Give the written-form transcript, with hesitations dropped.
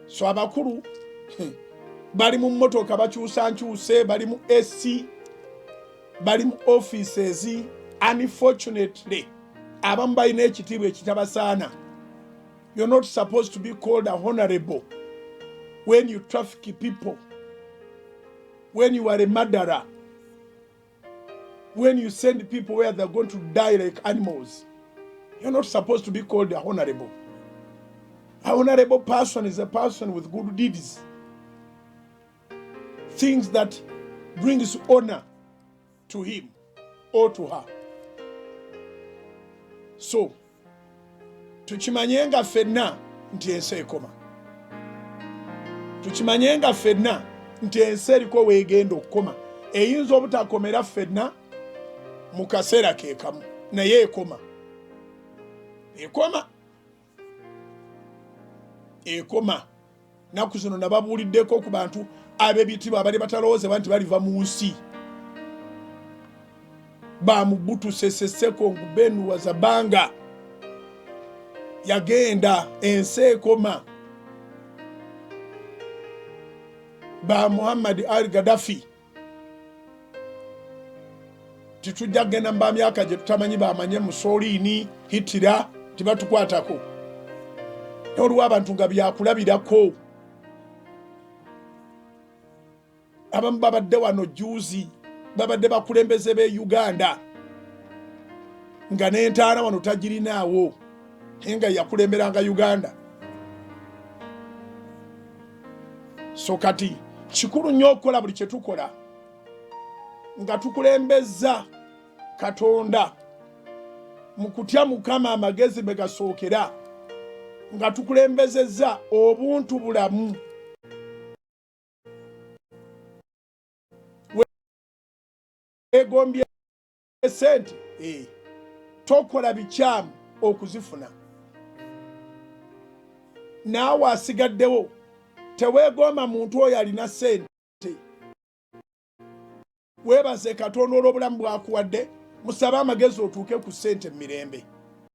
So abakulu bali mu mmotoka bakyusankyuse, bali mu AC, bali mu offices. Unfortunately, abamu balina ekitiibwa ekitabasaana. You're not supposed to be called a honorable when you traffic people, when you are a murderer, when you send people where they're going to die like animals. You're not supposed to be called a honorable. A honorable person is a person with good deeds, things that brings honor to him or to her. So, tukimanye nga ffenna nti ensi ekoma. Tukimanye nga ffenna nti ensi eriko weegenda okukoma. Eyinza obutakomera ffenna mu kaseera ke kamu, naye ekoma. Ekoma. Naku zino nababuuliddeko ku bantu ab'ebitiibwa abali batalowooza nti baliva mu nsi. Bamubutu Seseko Ngubenu Wazabanga yagenda, ensi ekoma. Ba Muhammad Ali Gaddafi titujja kugenda mu myaka gye tutamanyi, bamanye Mussolini, Hitler tibatukwatako. Olwo abantu nga byakulabirako. Abamu babadde wano juzi, babadde bakulembeze b'e Uganda nga n'entaana wano tagirinaawo, nga yakulemberanga Uganda. So kati kikulu nnyo okukola buli kye tukola nga tukulembeza Katonda mu kutya Mukama amagezi be gasookera, nga tukulembezezza obuntu bulamu. Weegombye sente, tokola bikyamu okuzifuna. Naawe asigaddewo teweegomba muntu oyo alina sente. Weebaze Katonda olw'obulamu bw'akuwadde, musabe amagezi otuuke ku sente mu mirembe.